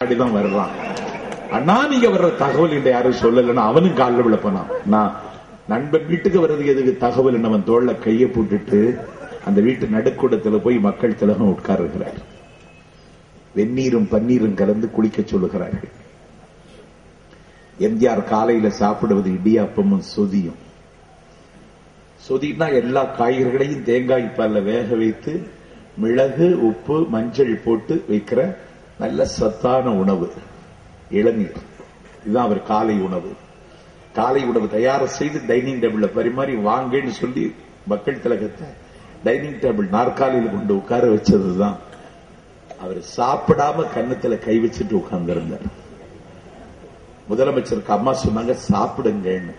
அப்படிதான் வருவான். அண்ணா நீங்க வர்ற தகவல் இந்த யாரும் சொல்லலன்னா அவனும் காலில் விழப்பனான். நான் நண்பன் வீட்டுக்கு வர்றது எதுக்கு தகவல் அவன் தோல்ல கையை போட்டுட்டு அந்த வீட்டு நடுக்கூடத்தில் போய் மக்கள் திலகம் உட்காருகிறார். வெந்நீரும் பன்னீரும் கலந்து குளிக்க சொல்லுகிறார்கள். எம்ஜிஆர் காலையில சாப்பிடுவது இடியாப்பமும் சொதியும். சொதினா எல்லா காய்கறிகளையும் தேங்காய் பால்ல வேக வைத்து மிளகு உப்பு மஞ்சள் போட்டு வைக்கிற நல்ல சத்தான உணவு. இளநீர், இதுதான் அவர் காலை உணவு. காலை உணவு தயார் செய்து டைனிங் டேபிள்ல பரிமாறி வாங்கன்னு சொல்லி மக்கள் திலகத்தை டைனிங் டேபிள் நாற்காலியில் கொண்டு உட்கார வச்சதுதான். அவர் சாப்பிடாம கன்னத்துல கை வச்சுட்டு உட்கார்ந்து இருந்தார். முதலமைச்சருக்கு அம்மா சொன்னாங்க சாப்பிடுங்கன்னு.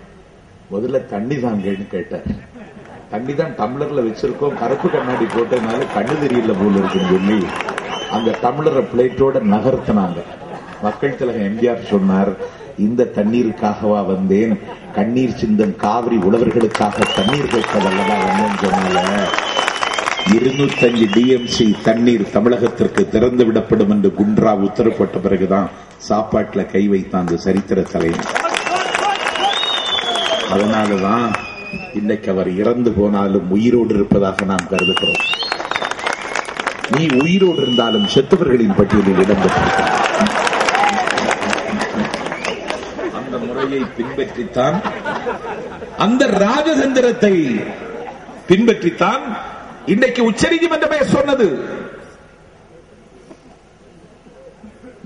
முதல்ல தண்ணி தாங்கன்னு கேட்டார். தண்ணி தான் டம்ளர்ல வச்சிருக்கோம், கருப்பு கண்ணாடி போட்டதுனால கண்ணு தெரியல போல இருக்குன்னு சொல்லி அந்த டம்ளரை பிளேட்டோட நகர்த்தினாங்க. மக்கள் திலகம் எம்ஜிஆர் சொன்னார், இந்த தண்ணீருக்காகவா வந்தேன், கண்ணீர் சிந்தம் காவிரி உழவர்களுக்காக தண்ணீர் கேட்கவல்லவா வந்தேன்னு சொன்னால 205 டிஎம்சி தண்ணீர் தமிழகத்திற்கு திறந்து விடப்படும் என்று குண்ட்ரா உத்தரப்பட்ட பிறகுதான் சாப்பாட்டுல கை வைத்த அந்த சரித்திர தலைவர். அதனாலதான் இன்னைக்கு அவர் இறந்து போனாலும் உயிரோடு இருப்பதாக நாம் கருதுகிறோம். நீ உயிரோடு இருந்தாலும் செத்தவர்களின் பட்டியலில் இடம்பெற்றிருக்கிறார். அந்த முறையை பின்பற்றித்தான், அந்த ராஜதந்திரத்தை பின்பற்றித்தான் இன்றைக்கு உச்சநீதிமன்றமே சொன்னது.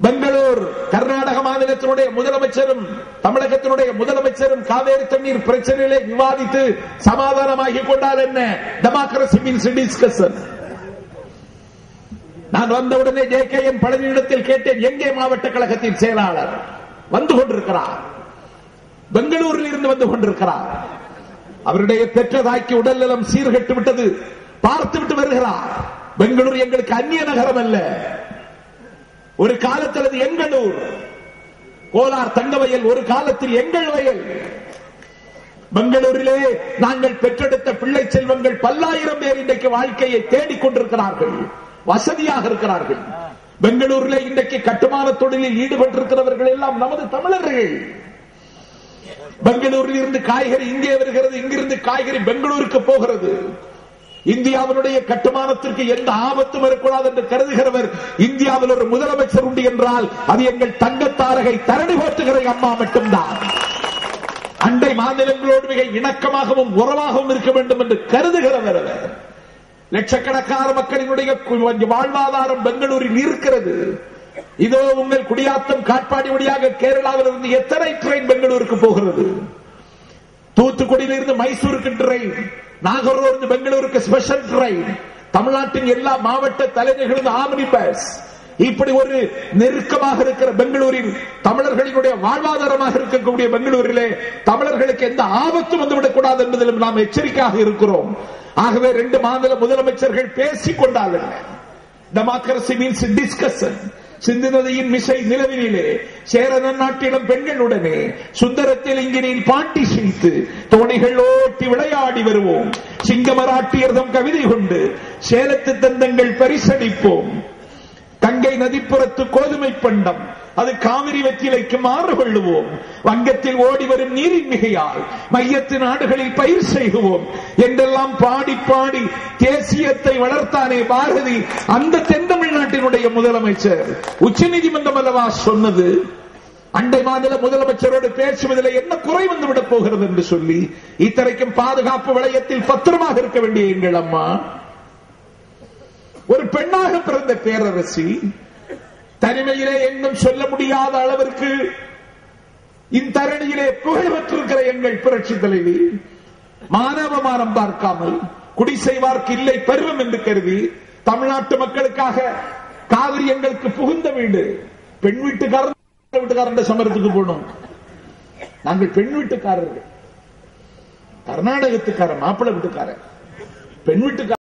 பெங்களூர் கர்நாடக மாநிலத்தினுடைய முதலமைச்சரும் தமிழகத்தினுடைய முதலமைச்சரும் காவேரி தண்ணீர் பிரச்சனையிலே விவாதித்து சமாதானமாகிக் கொண்டால் என்ன? Democracy means discussion. நான் வந்தவுடனே JKN பழனியிடத்தில் கேட்டேன், எங்கே மாவட்ட கழகத்தின் செயலாளர்? வந்து கொண்டிருக்கிறார், பெங்களூரில் இருந்து வந்து கொண்டிருக்கிறார். அவருடைய பெற்ற தாய்க்கு உடல்நலம் சீர்கெட்டு விட்டது, பார்த்துவிட்டு வருகிறார். பெங்களூர் எங்களுக்கு அந்நிய நகரம் அல்ல. ஒரு காலத்தில் அது எங்களூர். கோலார் தங்கவயல் ஒரு காலத்தில் எங்கள் வயல். பெங்களூரிலே நாங்கள் பெற்றெடுத்த பிள்ளை செல்வங்கள் பல்லாயிரம் பேர் இன்றைக்கு வாழ்க்கையை தேடிக் கொண்டிருக்கிறார்கள், வசதியாக இருக்கிறார்கள். பெங்களூரிலே இன்றைக்கு கட்டுமான தொழிலில் ஈடுபட்டிருக்கிறவர்கள் எல்லாம் நமது தமிழர்கள். பெங்களூரில் இருந்து காய்கறி இங்கே வருகிறது, இங்கிருந்து காய்கறி பெங்களூருக்கு போகிறது. இந்தியாவினுடைய கட்டுமானத்திற்கு எந்த ஆபத்தும் வரக்கூடாது என்று கருதுகிறவர் இந்தியாவில் ஒரு முதலமைச்சர் உண்டு என்றால் அது எங்கள் தங்கத்தாரகை தரணி போற்றுகிற அம்மா மட்டும்தான். அண்டை மாநிலங்களோடு மிக இணக்கமாகவும் உறவாகவும் இருக்க வேண்டும் என்று கருதுகிறவர் அவர். லட்சக்கணக்கான மக்களினுடைய வாழ்வாதாரம் பெங்களூரில் இருக்கிறது. இதோ உங்கள் குடியாத்தம் காட்பாடி வழியாக கேரளாவில் இருந்து எத்தனை ட்ரெயின் பெங்களூருக்கு போகிறது? தூத்துக்குடியில் இருந்து மைசூருக்கு ட்ரெயின், நாகர்கோவில் பெங்களூருக்கு ஸ்பெஷல் ட்ரெயின், தமிழ்நாட்டின் எல்லா மாவட்ட தலைநகரிலும் ஆம்னி பஸ். இப்படி ஒரு நெருக்கமாக இருக்கிற பெங்களூரில் தமிழர்களினுடைய வாழ்வாதாரமாக இருக்கக்கூடிய பெங்களூரிலே தமிழர்களுக்கு எந்த ஆபத்தும் வந்துவிடக் கூடாது என்பதிலும் நாம் எச்சரிக்கையாக இருக்கிறோம். ஆகவே 2 மாநில முதலமைச்சர்கள் பேசிக் கொண்டார்கள். Democracy means discussion. சிந்துநதியின் மிசை நிலவிலே சேரன நாட்டிடம் பெண்களுடனே சுந்தரத்தில் இங்கினில் பாட்டி செய்து தோணிகள் ஓட்டி விளையாடி வருவோம். சிங்கமராட்டியர்தம் கவிதை கொண்டு சேலத்து தந்தங்கள் பரிசளிப்போம். கங்கை நதிப்புறத்து கோதுமை பண்டம் அது காவிரி வெற்றிலைக்கு மாறு கொள்ளுவோம். வங்கத்தில் ஓடி வரும் நீரின் மிகையால் மையத்து நாடுகளில் பயிர் செய்குவோம் என்றெல்லாம் பாடி பாடி தேசியத்தை வளர்த்தானே பாரதி. அந்த தென் தமிழ்நாட்டினுடைய முதலமைச்சர் உச்சநீதிமன்றம் அல்லவா சொன்னது, அண்டை மாநில முதலமைச்சரோடு பேசுவதில் என்ன குறை வந்துவிடப் போகிறது என்று சொல்லி. இத்தனைக்கும் பாதுகாப்பு வளையத்தில் பத்திரமாக இருக்க வேண்டிய எங்கள் அம்மா, ஒரு பெண்ணாக பிறந்த பேரரசி, தனிமையிலே எங்கும் சொல்ல முடியாத அளவிற்கு இந்த தரணியிலே புகழ் பெற்றிருக்கிற எங்கள் புரட்சி தலைவி, மானவமானம் பார்க்காமல் குடி செய்வார்க்கு இல்லை பருவம் என்று கருதி தமிழ்நாட்டு மக்களுக்காக காவிரி எங்களுக்கு புகுந்த வீடு. பெண் வீட்டுக்காரன் சமரத்துக்கு போனோம். நாங்கள் பெண் வீட்டுக்காரர்கள், கர்நாடகத்துக்கார மாப்பிள்ளை வீட்டுக்காரர், பெண் வீட்டுக்காரர்.